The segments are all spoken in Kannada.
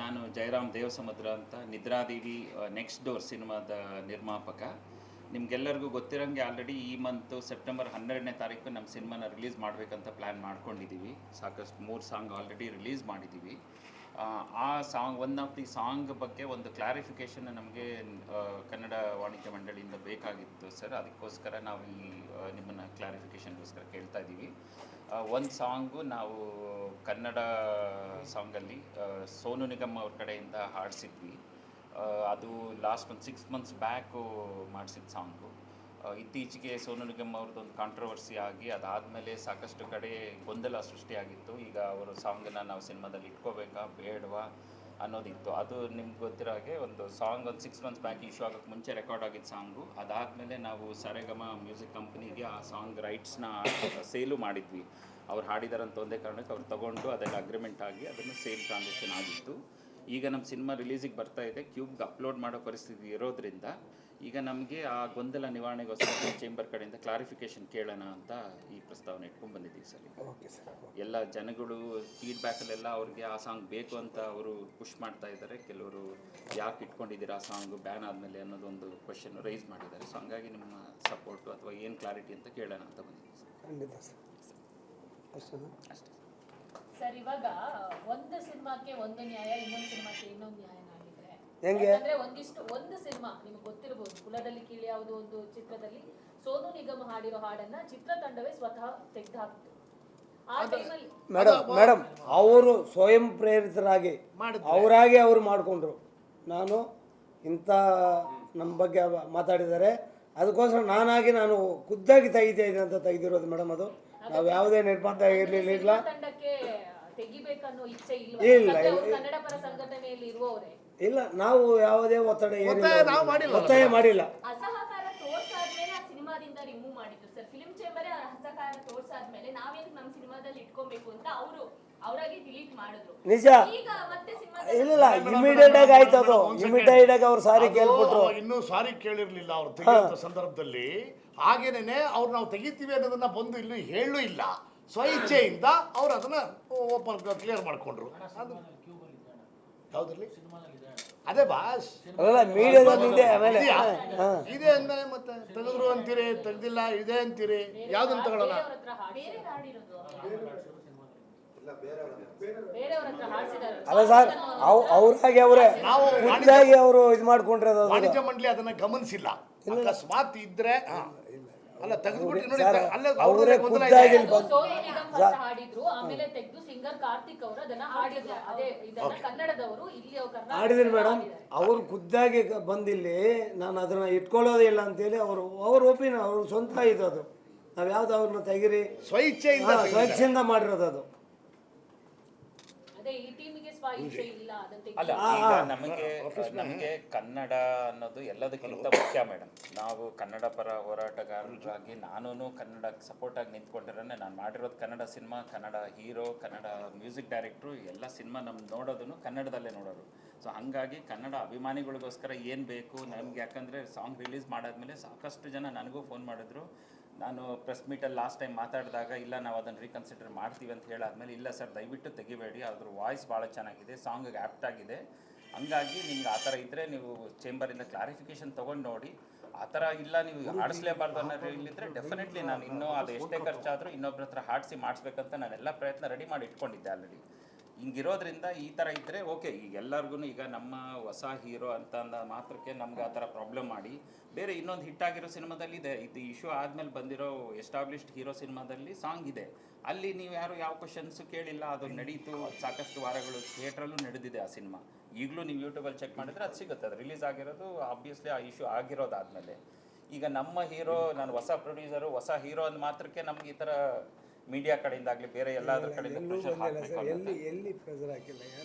ನಾನು ಜಯರಾಮ್ ದೇವಸಮುದ್ರ ಅಂತ ನಿದ್ರಾದೇವಿ ನೆಕ್ಸ್ಟ್ ಡೋರ್ ಸಿನಿಮಾದ ನಿರ್ಮಾಪಕ. ನಿಮಗೆಲ್ಲರಿಗೂ ಗೊತ್ತಿರೋಂಗೆ ಆಲ್ರೆಡಿ ಈ ಮಂತು ಸೆಪ್ಟೆಂಬರ್ 12ನೇ ತಾರೀಕು ನಮ್ಮ ಸಿನಿಮಾನ ರಿಲೀಸ್ ಮಾಡಬೇಕಂತ ಪ್ಲ್ಯಾನ್ ಮಾಡ್ಕೊಂಡಿದ್ದೀವಿ. ಸಾಕಷ್ಟು 3 ಸಾಂಗ್ ಆಲ್ರೆಡಿ ರಿಲೀಸ್ ಮಾಡಿದ್ದೀವಿ. ಆ song one of the song ಬಗ್ಗೆ ಒಂದು ಕ್ಲಾರಿಫಿಕೇಷನ್ ನಮಗೆ ಕನ್ನಡ ವಾಣಿಜ್ಯ ಮಂಡಳಿಯಿಂದ ಬೇಕಾಗಿತ್ತು ಸರ್. ಅದಕ್ಕೋಸ್ಕರ ನಾವು ಈ ನಿಮ್ಮನ್ನು ಕ್ಲಾರಿಫಿಕೇಷನ್ಗೋಸ್ಕರ ಕೇಳ್ತಾ ಇದ್ದೀವಿ. ಒಂದು ಸಾಂಗು ನಾವು ಕನ್ನಡ ಸಾಂಗಲ್ಲಿ ಸೋನು ನಿಗಮ್ ಅವ್ರ ಕಡೆಯಿಂದ ಹಾಡಿಸಿದ್ವಿ. ಅದು ಲಾಸ್ಟ್ ಒಂದು 6 ಮಂತ್ಸ್ ಬ್ಯಾಕು ಮಾಡಿಸಿದ ಸಾಂಗು. ಇತ್ತೀಚೆಗೆ ಸೋನು ನಿಗಮ್ ಅವ್ರದ್ದೊಂದು ಕಾಂಟ್ರವರ್ಸಿ ಆಗಿ ಅದಾದಮೇಲೆ ಸಾಕಷ್ಟು ಕಡೆ ಗೊಂದಲ ಸೃಷ್ಟಿಯಾಗಿತ್ತು. ಈಗ ಅವರು ಸಾಂಗನ್ನು ನಾವು ಸಿನಿಮಾದಲ್ಲಿ ಇಟ್ಕೋಬೇಕಾ ಬೇಡವಾ ಅನ್ನೋದಿತ್ತು. ಅದು ನಿಮ್ಗೆ ಗೊತ್ತಿರೋ ಹಾಗೆ ಒಂದು ಸಾಂಗ್ ಒಂದು 6 ಮಂತ್ಸ್ ಬ್ಯಾಕ್ ಇಶ್ಯೂ ಆಗೋಕ್ಕೆ ಮುಂಚೆ ರೆಕಾರ್ಡ್ ಆಗಿದ್ದ ಸಾಂಗು. ಅದಾದಮೇಲೆ ನಾವು ಸರೆಗಮ ಮ್ಯೂಸಿಕ್ ಕಂಪ್ನಿಗೆ ಆ ಸಾಂಗ್ ರೈಟ್ಸ್ನ ಸೇಲು ಮಾಡಿದ್ವಿ. ಅವ್ರು ಹಾಡಿದಾರಂತ ಒಂದೇ ಕಾರಣಕ್ಕೆ ಅವ್ರು ತೊಗೊಂಡು ಅದೆಲ್ಲ ಅಗ್ರಿಮೆಂಟ್ ಆಗಿ ಅದನ್ನು ಸೇಲ್ ಟ್ರಾನ್ಸಾಕ್ಷನ್ ಆಗಿತ್ತು. ಈಗ ನಮ್ಮ ಸಿನಿಮಾ ರಿಲೀಸಿಗೆ ಬರ್ತಾ ಇದೆ. ಕ್ಯೂಬ್ಗೆ ಅಪ್ಲೋಡ್ ಮಾಡೋ ಪರಿಸ್ಥಿತಿ ಇರೋದ್ರಿಂದ ಈಗ ನಮಗೆ ಆ ಗೊಂದಲ ನಿವಾರಣೆಗೋಸ್ಕರ ಚೇಂಬರ್ ಕಡೆಯಿಂದ ಕ್ಲಾರಿಫಿಕೇಷನ್ ಕೇಳೋಣ ಅಂತ ಈ ಪ್ರಸ್ತಾವನೆ ಇಟ್ಕೊಂಡು ಬಂದಿದ್ದೀವಿ ಸರ್. Okay sir. ಎಲ್ಲ ಜನಗಳು ಫೀಡ್ಬ್ಯಾಕಲ್ಲೆಲ್ಲ ಅವ್ರಿಗೆ ಆ ಸಾಂಗ್ ಬೇಕು ಅಂತ ಅವರು ಪುಷ್ ಮಾಡ್ತಾ ಇದ್ದಾರೆ. ಕೆಲವರು ಯಾಕೆ ಇಟ್ಕೊಂಡಿದ್ದೀರಾ ಆ ಸಾಂಗು ಬ್ಯಾನ್ ಆದಮೇಲೆ ಅನ್ನೋದೊಂದು ಕ್ವೆಶನ್ ರೈಸ್ ಮಾಡಿದ್ದಾರೆ. ಸೊ ಹಂಗಾಗಿ ನಿಮ್ಮ ಸಪೋರ್ಟು ಅಥವಾ ಏನು ಕ್ಲಾರಿಟಿ ಅಂತ ಕೇಳೋಣ ಅಂತ ಬಂದಿದ್ದೀವಿ ಸರ್. ಖಂಡಿತ ಸರ್. ಅಷ್ಟೇ ಸರ್. ಇವಾಗ ಒಂದು ಸಿನಿಮಾಕ್ಕೆ ಒಂದು ನ್ಯಾಯ, ಇನ್ನೊಂದು ಸಿನಿಮಾಕ್ಕೆ ಇನ್ನೊಂದು ನ್ಯಾಯ ಆಗಿದ್ರೆ ಹೆಂಗೆ ಅಂದ್ರೆ ಒಂದು ಸಿನಿಮಾ ನಿಮ್ಗೆ ಗೊತ್ತಿರಬಹುದು, ಕುಲದಲ್ಲಿ ಕೀಳಿ ಯಾವುದೋ ಒಂದು ಚಿತ್ರದಲ್ಲಿ ಸೋನು ನಿಗಮ್ ಹಾಡಿರೋ ಹಾಡನ್ನ ಚಿತ್ರತಂಡವೇ ಸ್ವತಃ ತೆಗೆದುಹಾಕಿತು. ಆ ಟೈಮಲ್ಲಿ ಮೇಡಮ್ ಅವರು ಸ್ವಯಂ ಪ್ರೇರಿತರಾಗಿ ಅವರಾಗಿ ಅವರು ಮಾಡಿಕೊಂಡ್ರು. ನಾನು ಇಂಥ ನಮ್ಮ ಬಗ್ಗೆ ಮಾತಾಡಿದ್ದಾರೆ, ಅದಕ್ಕೋಸ್ಕರ ನಾನು ಖುದ್ದಾಗಿ ತೆಗಿತಾ ಇದ್ದೆ ಅಂತ ತೆಗೆದಿರೋದು ಮೇಡಮ್. ಅದು ನಾವು ಯಾವುದೇ ನಿರ್ಬಂಧ ಇರಲಿಲ್ಲ. ತಂಡಕ್ಕೆ ತೆಗಿಬೇಕನ್ನೋ ಇಚ್ಛೆ ಇಲ್ಲ, ಇಲ್ಲ. ಇಲ್ಲ. ಕನ್ನಡ ಪರ ಸಂಘಟನೆಯಲ್ಲಿ ಇರುವವರೇ ಇಲ್ಲ, ನಾವು ಯಾವುದೇ ಒತ್ತಡ ಒತ್ತಾಯ ಮಾಡಿಲ್ಲ. ಅಸಹಕಾರ ತೋರ್ಸಾದ್ಮೇಲೆ ಆ ಸಿನಿಮಾದಿಂದ ರಿಮೂವ್ ಮಾಡಿದ್ರು ಸರ್. ಫಿಲ್ಮ್ ಚೇಂಬರೇ ಅಸಹಕಾರ ತೋರ್ಸಾದ್ಮೇಲೆ ನಾವೇನು ನಮ್ಮ ಸಿನಿಮಾದಲ್ಲಿ ಇಟ್ಕೊಬೇಕು ಅಂತ ಅವರಾಗಿ ಡಿಲೀಟ್ ಮಾಡಿದ್ರು. ನಿಜ. ಈಗ ಮತ್ತೆ ಸಿನಿಮಾ ಇಲ್ಲ, ಇಮಿಡಿಯೇಟ್ ಆಗಿ ಆಯ್ತು. ಅದು ಇಮಿಡಿಯೇಟ್ ಆಗಿ ಅವ್ರು ಸಾರಿ ಕೇಳ್ಬಿಟ್ರು. ಇನ್ನೂ ಸಾರಿ ಕೇಳಿರ್ಲಿಲ್ಲ ಅವ್ರು ತೆಗೆಯುವಂತ ಸಂದರ್ಭದಲ್ಲಿ. ಹಾಗೇನೆ ಅವ್ರು ನಾವು ತೆಗಿತೀವಿ ಅನ್ನೋದನ್ನ ಬಂದು ಇಲ್ಲಿ ಹೇಳೂ ಇಲ್ಲ. ಸ್ವಇಚ್ಛೆಯಿಂದ ಅವ್ರು ಅದನ್ನ ಓಪನ್ ಕ್ಲಿಯರ್ ಮಾಡ್ಕೊಂಡ್ರು. ಯಾವ್ದ್ರಲ್ಲಿ ಅದೇ ಬಾಸ್ ಅಲ್ಲ, ಮೀಡಿಯಾದಲ್ಲಿ ಇದೆ. ಆಮೇಲೆ ಇದೆ ಅಂದ್ಮೇಲೆ ಮತ್ತೆ ತೆಗೆದ್ರು ಅಂತೀರಿ, ತೆಗ್ದಿಲ್ಲ ಇದೆ ಅಂತೀರಿ. ಯಾವ್ದನ್ನ ತಗೊಳ್ಳೋಣ? ಬೇರೆ ಹಾಡಿರೋದು ಬೇರೆಯವ್ರ ಹತ್ರ ಹಾಡ್ಸಿದ್ದಾರೆ. ಅಲ್ಲ ಸರ್, ಅವ್ರಾಗಿ ಅವರೇ ನಾವು ಖುದ್ದಾಗಿ ಅವರು ಇದು ಮಾಡ್ಕೊಂಡ್ರೆ ವಾಣಿಜ್ಯ ಮಂಡಳಿ ಅದನ್ನ ಗಮನಿಸಿಲ್ಲ. ಅಕಸ್ಮಾತ್ ಇದ್ರೆ ಅಲ್ಲ ತೆಗೆದ್ಬಿಟ್ಟು ನೋಡಿ, ಅಲ್ಲೇ ಅವರೇ ಗೊಂದಲ ಖುದ್ದಾಗಿ ಇದೆ. ಸೋನು ನಿಗಮ್ ಫಸ್ಟ್ ಹಾಡಿದ್ರು, ಆಮೇಲೆ ತೆಗೆದು ಸಿಂಗರ್ ಕಾರ್ತಿಕ್ ಅವರು ಅದನ್ನ ಹಾಡಿದ್ರು. ಅದೇ ಇದನ್ನ ಕನ್ನಡದವರು ಇಲ್ಲಿ ಮಾಡಿದ್ರು ಮೇಡಮ್. ಅವರು ಖುದ್ದಾಗಿ ಬಂದಿಲ್ಲಿ ನಾನು ಅದನ್ನ ಇಟ್ಕೊಳ್ಳೋದೇ ಇಲ್ಲ ಅಂತೇಳಿ ಅವ್ರ ಒಪಿನಿಯನ್, ಅವ್ರ ಸ್ವಂತ ಇದು. ಅದು ನಾವು ಯಾವ್ದು ಅವ್ರನ್ನ ತೆಗಿರಿ ಸ್ವಚ್ಛದಿಂದ ಮಾಡಿರೋದು. ಅದು ಅದೇ ಈ ಟೀಮಿಗೆ ಇಚ್ಛೆ ಇಲ್ಲ ಅದನ್ನ ಅಲ್ಲ. ಈಗ ನಮಗೆ ಕನ್ನಡ ಅನ್ನೋದು ಎಲ್ಲದಕ್ಕಿಂತ ಮುಖ್ಯ ಮೇಡಮ್. ನಾವು ಕನ್ನಡ ಪರ ಹೋರಾಟಗಾರರಾಗಿ ನಾನು ಕನ್ನಡ ಸಪೋರ್ಟ್ ಆಗಿ ನಿಂತ್ಕೊಂಡಿರೋನೆ. ನಾನು ಮಾಡಿರೋದು Kannada cinema, Kannada hero, Kannada music director. ಎಲ್ಲ ಸಿನಿಮಾ ನಮ್ಗೆ ನೋಡೋದನ್ನು ಕನ್ನಡದಲ್ಲೇ ನೋಡೋರು. ಸೊ ಹಾಗಾಗಿ ಕನ್ನಡ ಅಭಿಮಾನಿಗಳಿಗೋಸ್ಕರ ಏನು ಬೇಕು ನಮ್ಗೆ, ಯಾಕಂದರೆ ಸಾಂಗ್ ರಿಲೀಸ್ ಮಾಡಾದ್ಮೇಲೆ ಸಾಕಷ್ಟು ಜನ ನನಗೂ ಫೋನ್ ಮಾಡಿದ್ರು. ನಾನು ಪ್ರೆಸ್ ಮೀಟಲ್ಲಿ ಲಾಸ್ಟ್ ಟೈಮ್ ಮಾತಾಡಿದಾಗ ಇಲ್ಲ ನಾವು ಅದನ್ನು ರೀಕನ್ಸಿಡರ್ ಮಾಡ್ತೀವಿ ಅಂತ ಹೇಳಾದ್ಮೇಲೆ ಇಲ್ಲ ಸರ್ ದಯವಿಟ್ಟು ತೆಗಿಬೇಡಿ, ಅದ್ರ ವಾಯ್ಸ್ ಭಾಳ ಚೆನ್ನಾಗಿದೆ, ಸಾಂಗಿಗೆ ಆ್ಯಪ್ಟ್ ಆಗಿದೆ. ಹಂಗಾಗಿ ನಿಮ್ಗೆ ಆ ಥರ ಇದ್ದರೆ ನೀವು ಚೇಂಬರಿಂದ ಕ್ಲಾರಿಫಿಕೇಷನ್ ತೊಗೊಂಡು ನೋಡಿ. ಆ ಥರ ಇಲ್ಲ ನೀವು ಹಾಡಿಸ್ಲೇಬಾರ್ದು ಅನ್ನೋ ಇಲ್ಲಿದ್ದರೆ ಡೆಫಿನೆಟ್ಲಿ ನಾನು ಇನ್ನೂ ಅದು ಎಷ್ಟೇ ಖರ್ಚಾದರೂ ಇನ್ನೊಬ್ಬರ ಹತ್ರ ಹಾಡಿಸಿ ಮಾಡಿಸ್ಬೇಕಂತ ನಾನೆಲ್ಲ ಪ್ರಯತ್ನ ರೆಡಿ ಮಾಡಿ ಇಟ್ಕೊಂಡಿದ್ದೆ ಆಲ್ರೆಡಿ. ಹಿಂಗಿರೋದ್ರಿಂದ ಈ ಥರ ಇದ್ದರೆ ಓಕೆ. ಈಗ ಎಲ್ಲರಿಗೂ ಈಗ ನಮ್ಮ ಹೊಸ ಹೀರೋ ಅಂತ ಅಂದ ಮಾತ್ರಕ್ಕೆ ನಮ್ಗೆ ಆ ಥರ ಪ್ರಾಬ್ಲಮ್ ಮಾಡಿ ಬೇರೆ ಇನ್ನೊಂದು ಹಿಟ್ಟಾಗಿರೋ ಸಿನಿಮಾದಲ್ಲಿ ಇದೆ. ಇದು ಇಶ್ಯೂ ಆದಮೇಲೆ ಬಂದಿರೋ ಎಸ್ಟಾಬ್ಲಿಷ್ಡ್ ಹೀರೋ ಸಿನಿಮಾದಲ್ಲಿ ಸಾಂಗ್ ಇದೆ. ಅಲ್ಲಿ ನೀವು ಯಾರು ಯಾವ ಕ್ವಶನ್ಸು ಕೇಳಿಲ್ಲ, ಅದು ನಡೀತು ಸಾಕಷ್ಟು ವಾರಗಳು. ಥಿಯೇಟ್ರಲ್ಲೂ ನಡೆದಿದೆ ಆ ಸಿನಿಮಾ. ಈಗಲೂ ನೀವು ಯೂಟ್ಯೂಬಲ್ಲಿ ಚೆಕ್ ಮಾಡಿದ್ರೆ ಅದು ಸಿಗುತ್ತೆ. ಅದು ರಿಲೀಸ್ ಆಗಿರೋದು ಆಬ್ವಿಯಸ್ಲಿ ಆ ಇಶ್ಯೂ ಆಗಿರೋದಾದಮೇಲೆ. ಈಗ ನಮ್ಮ ಹೀರೋ, ನಾನು ಹೊಸ ಪ್ರೊಡ್ಯೂಸರು, ಹೊಸ ಹೀರೋ ಅಂದ ಮಾತ್ರಕ್ಕೆ ನಮ್ಗೆ ಈ ಥರ ಮೀಡಿಯಾ ಕಡೆಯಿಂದ ಆಗಲಿ ಬೇರೆ ಎಲ್ಲಾದ್ರ ಕಡೆಯಿಂದ ಪ್ರೆಷರ್ ಹಾಕಬೇಕು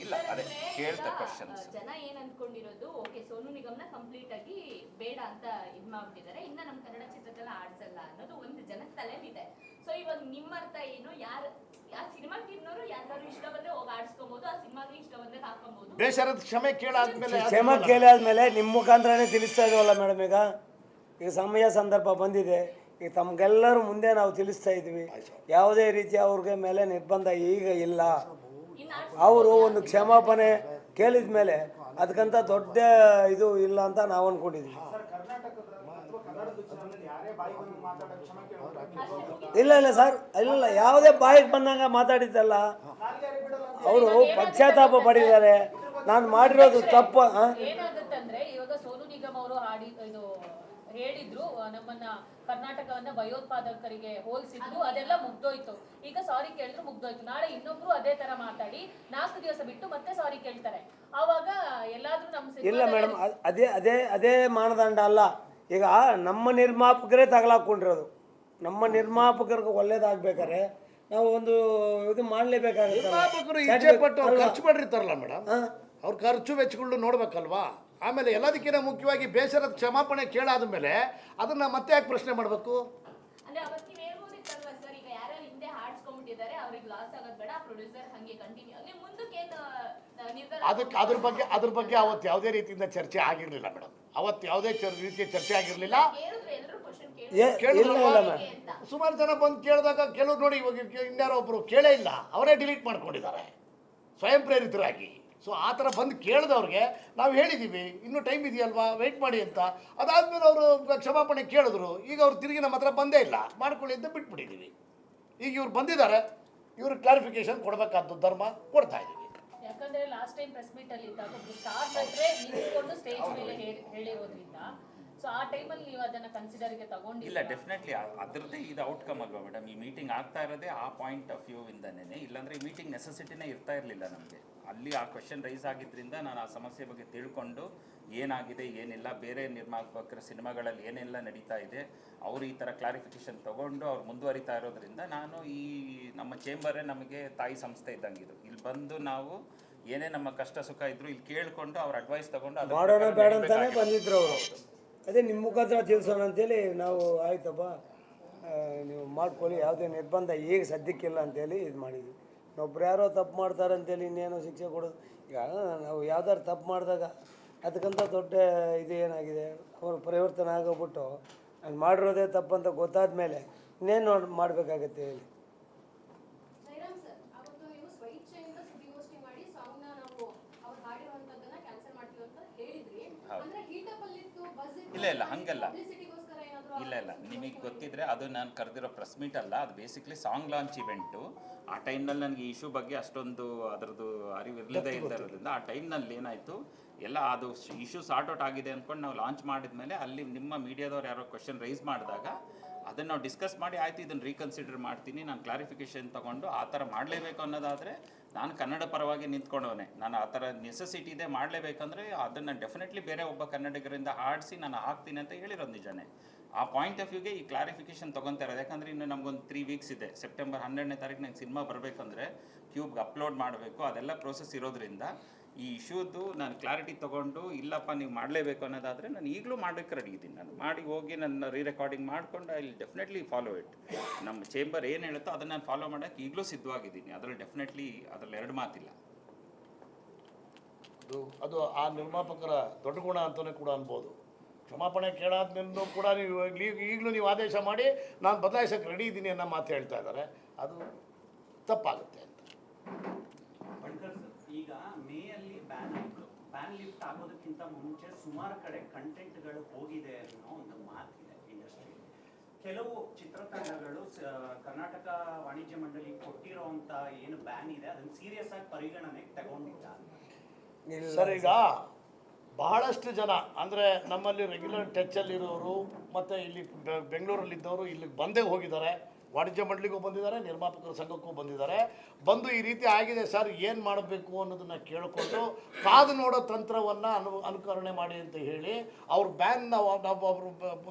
ಇಲ್ಲ. ಅದೇ ಕೇಳ್ತಾ ಕ್ವಶನ್ಸ್. ಜನ ಏನ್ ಅನ್ಕೊಂಡಿರೋದು, ಓಕೆ ಸೋನು ನಿಗಮ್ನ ಕಂಪ್ಲೀಟ್ ಆಗಿ ಬೇಡ ಅಂತ ಇದ್ ಮಾಡ್ಬಿಟ್ಟಿದ್ದಾರೆ, ಇನ್ನ ನಮ್ ಕನ್ನಡ ಚಿತ್ರದಲ್ಲಿ ಆಡ್ಸಲ್ಲ ಅನ್ನೋದು ಒಂದು ಜನದ ತಲೆಲಿದೆ. ಸೊ ಇವಾಗ ನಿಮ್ಮ ಅರ್ಥ ಏನು? ಆ ಸಿನಿಮಾ ಟೀಮ್ನವರು ಯಾರು ಇಷ್ಟ ಬಂದ್ರೆ ಹೋಗಿ ಆಡ್ಸ್ಕೊಬಹುದು, ಆ ಸಿನಿಮಾಗೆ ಇಷ್ಟ ಬಂದ್ರೆ ಹಾಕೊಬಹುದು. ಬೇಸರದ ಕ್ಷಮೆ ಕೇಳಾದ್ಮೇಲೆ ನಿಮ್ಮ ಮುಖಾಂತರನೇ ತಿಳಿಸ್ತಾ ಇದೀವಲ್ಲ ಮೇಡಮ್. ಈಗ ಸಮಯ ಸಂದರ್ಭ ಬಂದಿದೆ. ಈಗ ತಮಗೆಲ್ಲರೂ ಮುಂದೆ ನಾವು ತಿಳಿಸ್ತಾ ಇದ್ವಿ. ಯಾವುದೇ ರೀತಿಯ ಅವ್ರಿಗೆ ಮೇಲೆ ನಿರ್ಬಂಧ ಈಗ ಇಲ್ಲ. ಅವರು ಒಂದು ಕ್ಷಮಾಪಣೆ ಕೇಳಿದ ಮೇಲೆ ಅದಕ್ಕಂತ ದೊಡ್ಡ ಇದು ಇಲ್ಲ ಅಂತ ನಾವು ಅಂದ್ಕೊಂಡಿದ್ದೀವಿ. ಇಲ್ಲ ಸರ್, ಇಲ್ಲ ಯಾವುದೇ ಬಾಯಿಗೆ ಬಂದಂಗ ಮಾತಾಡಿದ್ದಲ್ಲ. ಅವರು ಪಶ್ಚಾತ್ತಾಪ ಪಡಿದ್ದಾರೆ, ನಾನು ಮಾಡಿರೋದು ತಪ್ಪು. ಏನಾಗುತ್ತಂದ್ರೆ ಇವಾಗ ಸೋನು ನಿಗಮ್ ಅವರು ಇದು ಹೇಳಿದ್ರು, ನಮ್ಮನ್ನ ಕರ್ನಾಟಕವನ್ನ ಭಯೋತ್ಪಾದಕರಿಗೆ ಹೋಲಿಸಿದ್ರು, ಅದೆಲ್ಲ ಮುಗ್ದೋಯ್ತು. ಈಗ ಸಾರಿ ಕೇಳಿದ್ರು ಮುಗ್ದೋಯ್ತು. ನಾಳೆ ಇನ್ನೊಬ್ರು ಅದೇ ತರ ಮಾತಾಡಿ 4 ದಿವಸ ಬಿಟ್ಟು ಮತ್ತೆ ಸಾರಿ ಕೇಳ್ತಾರೆ. ಆವಾಗ ಎಲ್ಲಾದ್ರೂ ನಮ್ಮ ಇಲ್ಲ ಮೇಡಮ್, ಅದೇ ಮಾನದಂಡ ಅಲ್ಲ. ಈಗ ನಮ್ಮ ನಿರ್ಮಾಪಕರೇ ತಗಲಾಕೊಂಡಿರೋದು. ನಮ್ಮ ನಿರ್ಮಾಪಕರಿಗೆ ಒಳ್ಳೇದಾಗ್ಬೇಕಾದ್ರೆ ನಾವು ಒಂದು ಇದು ಮಾಡಲೇಬೇಕಾಗುತ್ತೆ. ನಿರ್ಮಾಪಕರು ಇಚ್ಛೆ ಪಟ್ಟು ಅವ್ರು ಖರ್ಚು ಮಾಡಿರ್ತಾರಲ್ಲ ಮೇಡಮ್, ಅವ್ರ ಖರ್ಚು ವೆಚ್ಚಗಳು ನೋಡ್ಬೇಕಲ್ವಾ. ಆಮೇಲೆ ಎಲ್ಲದಕ್ಕಿಂತ ಮುಖ್ಯವಾಗಿ ಬೇಸರದ ಕ್ಷಮಾಪಣೆ ಕೇಳಾದ ಮೇಲೆ ಅದನ್ನ ಮತ್ತೆ ಯಾಕೆ ಪ್ರಶ್ನೆ ಮಾಡಬೇಕು? ಅಂದ್ರೆ ಅವತ್ತು ನೀವು ಹೇಳ್ಬೋದಿತ್ತಲ್ವಾ ಸರ್, ಈಗ ಯಾರ್ಯಾರು ಹಿಂದೆ ಹಾಡ್ಸ್ಕೊಂಡ್ಬಿಟ್ಟಿದ್ದಾರೆ ಅವ್ರಿಗೆ ಲಾಸ್ ಆಗೋದ್ ಬೇಡ, ಪ್ರೊಡ್ಯೂಸರ್ ಹಂಗೆ ಕಂಟಿನ್ಯೂ ಅಲ್ಲಿ ಮುಂದಕ್ಕೆ ನಿರ್ಧಾರ. ಅದ್ರ ಬಗ್ಗೆ ಅವತ್ತು ಯಾವುದೇ ರೀತಿಯಿಂದ ಚರ್ಚೆ ಆಗಿರ್ಲಿಲ್ಲ ಮೇಡಮ್. ಅವತ್ತು ಯಾವುದೇ ರೀತಿಯ ಚರ್ಚೆ ಆಗಿರ್ಲಿಲ್ಲ. ಕೇಳಿದ್ರು ಎಲ್ಲರೂ ಕ್ವಶನ್ ಸುಮಾರು ಜನ ಬಂದು ಕೇಳಿದಾಗ ಕೆಲವ್ರು ನೋಡಿ, ಇವಾಗ ಇನ್ಯಾರೋ ಒಬ್ರು ಕೇಳೇ ಇಲ್ಲ, ಅವರೇ ಡಿಲೀಟ್ ಮಾಡ್ಕೊಂಡಿದ್ದಾರೆ ಸ್ವಯಂ ಪ್ರೇರಿತರಾಗಿ. ಸೊ ಆ ಥರ ಬಂದು ಕೇಳಿದವ್ರಿಗೆ ನಾವು ಹೇಳಿದ್ದೀವಿ ಇನ್ನೂ ಟೈಮ್ ಇದೆಯಲ್ವಾ, ವೆಯ್ಟ್ ಮಾಡಿ ಅಂತ. ಅದಾದ್ಮೇಲೆ ಅವರು ಕ್ಷಮಾಪಣೆ ಕೇಳಿದ್ರು. ಈಗ ಅವ್ರು ತಿರುಗಿ ನಮ್ಮ ಹತ್ರ ಬಂದೇ ಇಲ್ಲ, ಮಾಡ್ಕೊಳ್ಳಿ ಅಂತ ಬಿಟ್ಬಿಟ್ಟಿದ್ದೀವಿ. ಈಗ ಇವ್ರು ಬಂದಿದ್ದಾರೆ, ಇವ್ರು ಕ್ಲಾರಿಫಿಕೇಶನ್ ಕೊಡಬೇಕಾದ್ದು ಧರ್ಮ ಕೊಡ್ತಾ ಇದ್ದೀವಿ. ಯಾಕಂದ್ರೆ ಲಾಸ್ಟ್ ಟೈಮ್ ಪ್ರೆಸ್ ಮೀಟ್ ಅಲ್ಲಿ ಇದ್ದಾಗ ಸ್ಟಾರ್ ನಟ್ರೆ ನಿಂತ್ಕೊಂಡು ಸ್ಟೇಜ್ ಮೇಲೆ ಹೇಳಿರೋದ್ರಿಂದ, ಸೊ ಆ ಟೈಮಲ್ಲಿ ನೀವು ಅದನ್ನ ಕನ್ಸಿಡರ್ಗೆ ತಗೊಂಡಿಲ್ಲ. ಇಲ್ಲ, ಡೆಫಿನೆಟ್ಲಿ ಅದರದ್ದೇ ಇದು ಔಟ್ಕಮ್ ಅಲ್ವಾ ಮೇಡಮ್. ಈ ಮೀಟಿಂಗ್ ಆಗ್ತಾ ಇರೋದೇ ಆ ಪಾಯಿಂಟ್ ಆಫ್ ವ್ಯೂ ಇಂದನೇ. ಇಲ್ಲಾಂದ್ರೆ ಈ ಮೀಟಿಂಗ್ ನೆಸೆಸಿಟಿನೇ ಇರ್ತಾ ಇರಲಿಲ್ಲ ನಮಗೆ. ಅಲ್ಲಿ ಆ ಕ್ವೆಶನ್ ರೈಸ್ ಆಗಿದ್ದರಿಂದ ನಾನು ಆ ಸಮಸ್ಯೆ ಬಗ್ಗೆ ತಿಳ್ಕೊಂಡು ಏನಾಗಿದೆ ಏನಿಲ್ಲ, ಬೇರೆ ನಿರ್ಮಾಪಕರ ಸಿನಿಮಾಗಳಲ್ಲಿ ಏನೆಲ್ಲ ನಡೀತಾ ಇದೆ, ಅವರು ಈ ಥರ ಕ್ಲಾರಿಫಿಕೇಶನ್ ತೊಗೊಂಡು ಅವ್ರು ಮುಂದುವರಿತಾ ಇರೋದ್ರಿಂದ ನಾನು ಈ ನಮ್ಮ ಚೇಂಬರೇ ನಮಗೆ ತಾಯಿ ಸಂಸ್ಥೆ ಇದ್ದಂಗಿದು. ಇಲ್ಲಿ ಬಂದು ನಾವು ಏನೇ ನಮ್ಮ ಕಷ್ಟ ಸುಖ ಇದ್ರು ಇಲ್ಲಿ ಕೇಳಿಕೊಂಡು ಅವ್ರ ಅಡ್ವೈಸ್ ತೊಗೊಂಡು ಮಾಡೋಣ ಬೇಡ ಅಂತಾನೆ ಬಂದಿದ್ರು ಅವರು. ಅದೇ ನಿಮ್ಮ ಮುಖಾಂತರ ತಿಳಿಸೋಣ ಅಂತೇಳಿ ನಾವು ಆಯ್ತಪ್ಪ ನೀವು ಮಾಡ್ಕೊಳ್ಳಿ, ಯಾವುದೇ ನಿರ್ಬಂಧ ಈಗ ಸದ್ಯಕ್ಕಿಲ್ಲ ಅಂತೇಳಿ ಇದು ಮಾಡಿದ್ವಿ. ಒಬ್ರು ಯಾರೋ ತಪ್ಪು ಮಾಡ್ತಾರೆ ಅಂತೇಳಿ ಇನ್ನೇನೋ ಶಿಕ್ಷೆ ಕೊಡೋದು. ಈಗ ನಾವು ಯಾವ್ದಾದ್ರು ತಪ್ಪು ಮಾಡಿದಾಗ ಅದಕ್ಕಂತ ದೊಡ್ಡ ಇದು ಏನಾಗಿದೆ, ಅವರು ಪರಿವರ್ತನೆ ಆಗೋಗ್ಬಿಟ್ಟು ನಾನು ಮಾಡಿರೋದೇ ತಪ್ಪಂತ ಗೊತ್ತಾದ ಮೇಲೆ ಇನ್ನೇನು ಮಾಡಬೇಕಾಗತ್ತೆ ಹೇಳಿ. ಜಯರಾಮ್ ಸರ್, ಅವತ್ತು ನೀವು ಸ್ವಇಚ್ಛೆಯಿಂದ ಸುದ್ದಿಗೋಷ್ಠಿ ಮಾಡಿ ಸಾಂಗ್ನ ನಾವು ಅವ್ರು ಹಾಡಿರುವಂತದ್ದನ್ನ ಕ್ಯಾನ್ಸಲ್ ಮಾಡ್ತೀವಿ ಅಂತ ಹೇಳಿದ್ರಿ. ಅಂದ್ರೆ ಹೀಟಪ್ ಅಲ್ಲಿತ್ತು, ಬಸ್ ಇತ್ತು. ಇಲ್ಲ ಹಂಗಲ್ಲ. ಪಬ್ಲಿಸಿಟಿಗೋಸ್ಕರ ಏನಾದರೂ ಇಲ್ಲ ನಿಮಗೆ ಗೊತ್ತಿದ್ರೆ ಅದು ನಾನು ಕರೆದಿರೋ ಪ್ರೆಸ್ ಮೀಟ್ ಅಲ್ಲ, ಅದು ಬೇಸಿಕ್ಲಿ ಸಾಂಗ್ ಲಾಂಚ್ ಇವೆಂಟು. ಆ ಟೈಮ್ನಲ್ಲಿ ನನಗೆ ಈ ಇಶ್ಯೂ ಬಗ್ಗೆ ಅಷ್ಟೊಂದು ಅದರದ್ದು ಅರಿವು ಇರಲಿದೆ ಇರೋದ್ರಿಂದ ಆ ಟೈಮ್ನಲ್ಲಿ ಏನಾಯಿತು, ಎಲ್ಲ ಅದು ಇಶ್ಯೂ ಸಾರ್ಟ್ ಔಟ್ ಆಗಿದೆ ಅಂದ್ಕೊಂಡು ನಾವು ಲಾಂಚ್ ಮಾಡಿದ್ಮೇಲೆ ಅಲ್ಲಿ ನಿಮ್ಮ ಮೀಡಿಯಾದವ್ರು ಯಾರೋ ಕ್ವೆಶನ್ ರೈಸ್ ಮಾಡಿದಾಗ ಅದನ್ನು ನಾವು ಡಿಸ್ಕಸ್ ಮಾಡಿ ಆಯಿತು ಇದನ್ನು ರೀಕನ್ಸಿಡರ್ ಮಾಡ್ತೀನಿ, ನಾನು ಕ್ಲಾರಿಫಿಕೇಷನ್ ತೊಗೊಂಡು ಆ ಥರ ಮಾಡಲೇಬೇಕು ಅನ್ನೋದಾದರೆ ನಾನು ಕನ್ನಡ ಪರವಾಗಿ ನಿಂತ್ಕೊಂಡವನೇ. ನಾನು ಆ ಥರ ನೆಸೆಸಿಟಿ ಇದೆ ಮಾಡಲೇಬೇಕಂದ್ರೆ ಅದನ್ನು ಡೆಫಿನೆಟ್ಲಿ ಬೇರೆ ಒಬ್ಬ ಕನ್ನಡಿಗರಿಂದ ಆಡಿಸಿ ನಾನು ಹಾಕ್ತೀನಿ ಅಂತ ಹೇಳಿರೋದು ನಿಜನೇ. ಆ ಪಾಯಿಂಟ್ ಆಫ್ ವ್ಯೂಗೆ ಈ ಕ್ಲಾರಿಫಿಕೇಷನ್ ತೊಗೊತಾ ಇರೋದು. ಯಾಕಂದರೆ ಇನ್ನು ನಮಗೊಂದು 3 ವೀಕ್ಸ್ ಇದೆ. ಸೆಪ್ಟೆಂಬರ್ 12ನೇ ತಾರೀಕು ನಂಗೆ ಸಿನಿಮಾ ಬರಬೇಕಂದ್ರೆ ಕ್ಯೂಬ್ಗೆ ಅಪ್ಲೋಡ್ ಮಾಡಬೇಕು, ಅದೆಲ್ಲ ಪ್ರೋಸೆಸ್ ಇರೋದ್ರಿಂದ ಈ ಇಶ್ಯೂದು ನಾನು ಕ್ಲಾರಿಟಿ ತೊಗೊಂಡು ಇಲ್ಲಪ್ಪ ನೀವು ಮಾಡಲೇಬೇಕು ಅನ್ನೋದಾದರೆ ನಾನು ಈಗಲೂ ಮಾಡೋಕ್ಕೆ ರೆಡಿ ಇದ್ದೀನಿ. ನಾನು ಮಾಡಿ ಹೋಗಿ ನನ್ನ ರೆಕಾರ್ಡಿಂಗ್ ಮಾಡಿಕೊಂಡು I will definitely follow it. ನಮ್ಮ ಚೇಂಬರ್ ಏನು ಹೇಳುತ್ತೋ ಅದನ್ನು ನಾನು ಫಾಲೋ ಮಾಡೋಕ್ಕೆ ಈಗಲೂ ಸಿದ್ಧವಾಗಿದ್ದೀನಿ. ಅದರಲ್ಲಿ ಡೆಫಿನೆಟ್ಲಿ ಅದರಲ್ಲಿ 2 ಮಾತಿಲ್ಲ. ಅದು ಆ ನಿರ್ಮಾಪಕರ ದೊಡ್ಡ ಗುಣ ಅಂತಲೇ ಕೂಡ ಅನ್ಬೋದು. ಕ್ಷಮಾಪಣೆ ಕೇಳಾದ್ಮೇಲೂ ಕೂಡ ನೀವು ಈಗಲೂ ನೀವು ಆದೇಶ ಮಾಡಿ ನಾನು ಬದಲಾಯಿಸೋಕ್ಕೆ ರೆಡಿ ಇದ್ದೀನಿ ಅನ್ನೋ ಮಾತು ಹೇಳ್ತಾ ಇದ್ದಾರೆ, ಅದು ತಪ್ಪಾಗುತ್ತೆ ಅಂತ. ಈಗ ಮೇಯಲ್ಲಿ ಬ್ಯಾನ್ ಆಯಿತು. ಬ್ಯಾನ್ ಲಿಫ್ಟ್ ಆಗೋದಕ್ಕಿಂತ ಮುಂಚೆ ಸುಮಾರು ಕಡೆ ಕಂಟೆಂಟ್ಗಳು ಹೋಗಿದೆ ಅನ್ನೋ ಒಂದು ಮಾತಿದೆ ಇಂಡಸ್ಟ್ರಿಯಲ್ಲಿ. ಕೆಲವು ಚಿತ್ರತಂಡಗಳು ಕರ್ನಾಟಕ ವಾಣಿಜ್ಯ ಮಂಡಳಿ ಕೊಟ್ಟಿರೋಂಥ ಏನು ಬ್ಯಾನ್ ಇದೆ ಅದನ್ನು ಸೀರಿಯಸ್ ಆಗಿ ಪರಿಗಣನೆಗೆ ತಗೊಂಡಿಲ್ಲ ಸರ್. ಈಗ ಬಹಳಷ್ಟು ಜನ ಅಂದರೆ ನಮ್ಮಲ್ಲಿ ರೆಗ್ಯುಲರ್ ಟಚ್ಚಲ್ಲಿರೋರು ಮತ್ತು ಇಲ್ಲಿ ಬೆಂಗಳೂರಲ್ಲಿದ್ದವರು ಇಲ್ಲಿಗೆ ಬಂದೇ ಹೋಗಿದ್ದಾರೆ. ವಾಣಿಜ್ಯ ಮಂಡಳಿಗೂ ಬಂದಿದ್ದಾರೆ, ನಿರ್ಮಾಪಕರ ಸಂಘಕ್ಕೂ ಬಂದಿದ್ದಾರೆ. ಬಂದು ಈ ರೀತಿ ಆಗಿದೆ ಸರ್, ಏನು ಮಾಡಬೇಕು ಅನ್ನೋದನ್ನು ಕೇಳಿಕೊಂಡು ಕಾದು ನೋಡೋ ತಂತ್ರವನ್ನು ಅನುಕರಣೆ ಮಾಡಿ ಅಂತ ಹೇಳಿ ಅವ್ರ ಬ್ಯಾನ್ ಅವರು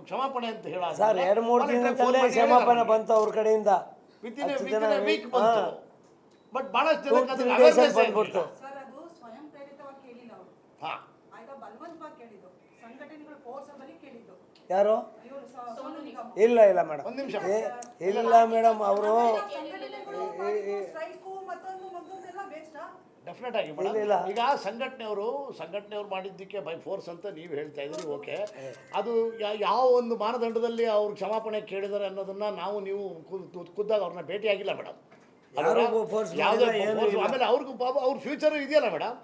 ಕ್ಷಮಾಪಣೆ ಅಂತ ಹೇಳ ಸರ್ 2-3 ದಿನದಲ್ಲೇ ಕ್ಷಮಾಪಣೆ ಬಂತು ಅವ್ರ ಕಡೆಯಿಂದ. ವೀಕ್ ಬಂತು. ಬಟ್ ಬಹಳಷ್ಟು ಬಂದ್ಬಿಡ್ತು. ಸರ್ ಅದು ಸ್ವಯಂ ಪ್ರೇರಿತವಾಗಿ ಕೇಳಿಲ್ಲ ಅವರು. ಹಾಂ, ಆಯ್ತಾ, ಬಲವಂತವಾಗಿ ಕೇಳಿದ್ದು, ಸಂಘಟನೆಗಳು ಫೋರ್ಸಬಲಿ ಕೇಳಿದ್ದು. ಯಾರು? ಇವರು ಸೋನು ನಿಗಮ್. ಇಲ್ಲ ಮೇಡಮ್, ಒಂದು ನಿಮಿಷ. ಇಲ್ಲ ಮೇಡಮ್, ಅವರು ಸ್ಟ್ರೈಕು ಮತ್ತೊಂದು ಮತ್ತೊಂದೆಲ್ಲ ವೇಸ್ಟ್. ಡೆಫಿನೆಟ್ ಆಗಿ ಮೇಡಮ್. ಈಗ ಸಂಘಟನೆಯವರು ಮಾಡಿದ್ದಕ್ಕೆ ಬೈ ಫೋರ್ಸ್ ಅಂತ ನೀವು ಹೇಳ್ತಾ ಇದ್ದೀರಿ, ಓಕೆ. ಅದು ಯಾವ ಒಂದು ಮಾನದಂಡದಲ್ಲಿ ಅವ್ರು ಕ್ಷಮಾಪಣೆ ಕೇಳಿದ್ದಾರೆ ಅನ್ನೋದನ್ನ ನಾವು ನೀವು ಖುದ್ದಾಗ ಅವ್ರನ್ನ ಭೇಟಿಯಾಗಿಲ್ಲ ಮೇಡಮ್. ಯಾರಿಗೂ force ಮಾಡಿಲ್ಲ, ಏನು ಇಲ್ಲ. ಆಮೇಲೆ ಅವ್ರಿಗೂ ಪಾಪ ಅವ್ರ ಫ್ಯೂಚರ್ ಇದೆಯಲ್ಲ ಮೇಡಮ್,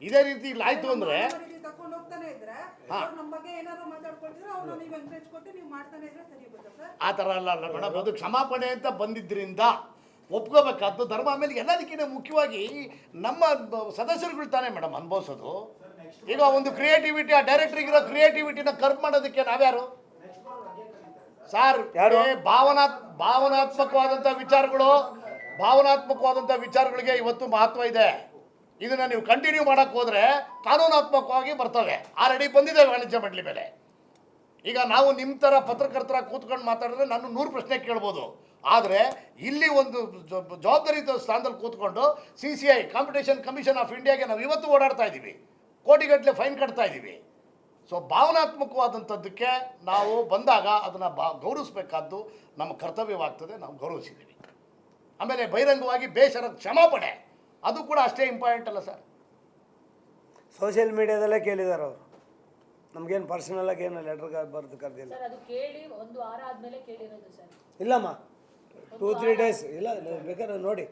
ಇದೇ ರೀತಿ ಇಲ್ಲಿ ಆಯ್ತು ಅಂದರೆ ತಕೊಂಡು ಹೋಗ್ತಾನೆ ಇದ್ರೆ ಅವ್ರು ನಮ್ಮ ಬಗ್ಗೆ ಏನಾದ್ರು ಮಾತಾಡ್ಕೊಳ್ತಿದ್ರೆ ಅವ್ರನ್ನ ನೀವು ಎಂಕರೇಜ್ ಕೊಟ್ಟು ನೀವು ಮಾಡ್ತಾನೆ ಇದ್ರೆ ಸರಿ ಬರುತ್ತೆ ಸರ್. ಆ ಥರ ಅಲ್ಲ ಮೇಡಮ್, ಅದು ಕ್ಷಮಾಪಣೆ ಅಂತ ಬಂದಿದ್ದರಿಂದ ಒಪ್ಕೋಬೇಕಾದ್ದು ಧರ್ಮ. ಆಮೇಲೆ ಎಲ್ಲದಕ್ಕಿಂತ ಮುಖ್ಯವಾಗಿ ನಮ್ಮ ಸದಸ್ಯರುಗಳು ತಾನೇ ಮೇಡಮ್ ಅನುಭವಿಸೋದು. ಈಗ ಒಂದು ಕ್ರಿಯೇಟಿವಿಟಿ, ಆ ಡೈರೆಕ್ಟ್ರಿಗಿರೋ ಕ್ರಿಯೇಟಿವಿಟಿನ ಕರ್ಪ್ ಮಾಡೋದಕ್ಕೆ ನಾವ್ಯಾರು ಸರ್? ಯಾರು? ಭಾವನಾತ್ಮಕವಾದಂಥ ವಿಚಾರಗಳಿಗೆ ಇವತ್ತು ಮಹತ್ವ ಇದೆ. ಇದನ್ನು ನೀವು ಕಂಟಿನ್ಯೂ ಮಾಡೋಕ್ಕೆ ಹೋದರೆ ಕಾನೂನಾತ್ಮಕವಾಗಿ ಬರ್ತವೆ. ಆಲ್ರೆಡಿ ಬಂದಿದೆ ವಾಣಿಜ್ಯ ಮಂಡಳಿ ಮೇಲೆ. ಈಗ ನಾವು ನಿಮ್ಮ ಥರ ಪತ್ರಕರ್ತರ ಕೂತ್ಕೊಂಡು ಮಾತಾಡಿದ್ರೆ ನಾನು 100 ಪ್ರಶ್ನೆ ಕೇಳ್ಬೋದು. ಆದರೆ ಇಲ್ಲಿ ಒಂದು ಜವಾಬ್ದಾರಿಯುತ ಸ್ಥಾನದಲ್ಲಿ ಕೂತ್ಕೊಂಡು CCI ಕಾಂಪಿಟೇಷನ್ ಕಮಿಷನ್ ಆಫ್ ಇಂಡಿಯಾಗೆ ನಾವು ಇವತ್ತು ಓಡಾಡ್ತಾ ಇದ್ದೀವಿ, ಕೋಟಿಗಟ್ಟಲೆ ಫೈನ್ ಕಟ್ತಾ ಇದ್ದೀವಿ. ಸೊ ಭಾವನಾತ್ಮಕವಾದಂಥದ್ದಕ್ಕೆ ನಾವು ಬಂದಾಗ ಅದನ್ನು ಗೌರವಿಸಬೇಕಾದ್ದು ನಮ್ಮ ಕರ್ತವ್ಯವಾಗ್ತದೆ. ನಾವು ಗೌರವಿಸಿದ್ದೀವಿ. ಆಮೇಲೆ ಬಹಿರಂಗವಾಗಿ ಬೇಸರ ಕ್ಷಮಾಪಣೆ ಅದು ಕೂಡ ಅಷ್ಟೇ ಇಂಪಾರ್ಟೆಂಟ್ ಅಲ್ಲ ಸರ್? ಸೋಷಿಯಲ್ ಮೀಡಿಯಾದಲ್ಲೇ ಕೇಳಿದ್ದಾರೆ ಅವರು, ನಮಗೇನು ಪರ್ಸನಲಾಗಿ ಏನು ಲೆಟರ್ ಬರೆದು ಕರೆದಿಲ್ಲ. ಸರ್ ಅದು ಕೇಳಿ 1 ವಾರ ಆದ್ಮೇಲೆ ಕೇಳಿರೋದು ಸರ್. ಇಲ್ಲಮ್ಮ 2-3 ಡೇಸ್ ಇಲ್ಲ, ಬೇಕಾದ್ರೆ ನೋಡಿ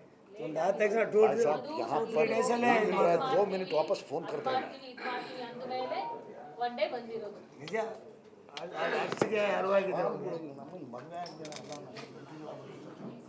ಒಂದು ಆ ತಕ್ಷಣ 2-3 ಡೇಸಲ್ಲೇ ವಾಪಸ್ ಫೋನ್ ಕರ್ತಾ ಇಲ್ಲ. ಮಾಡ್ತೀನಿ ಅಂದಮೇಲೆ 1 ಡೇ ಬಂದಿರೋದು ನಿಜ. ಅಷ್ಟಿಗೆ ಅರಿವಾಗಿದೆ. ಮದುವೆ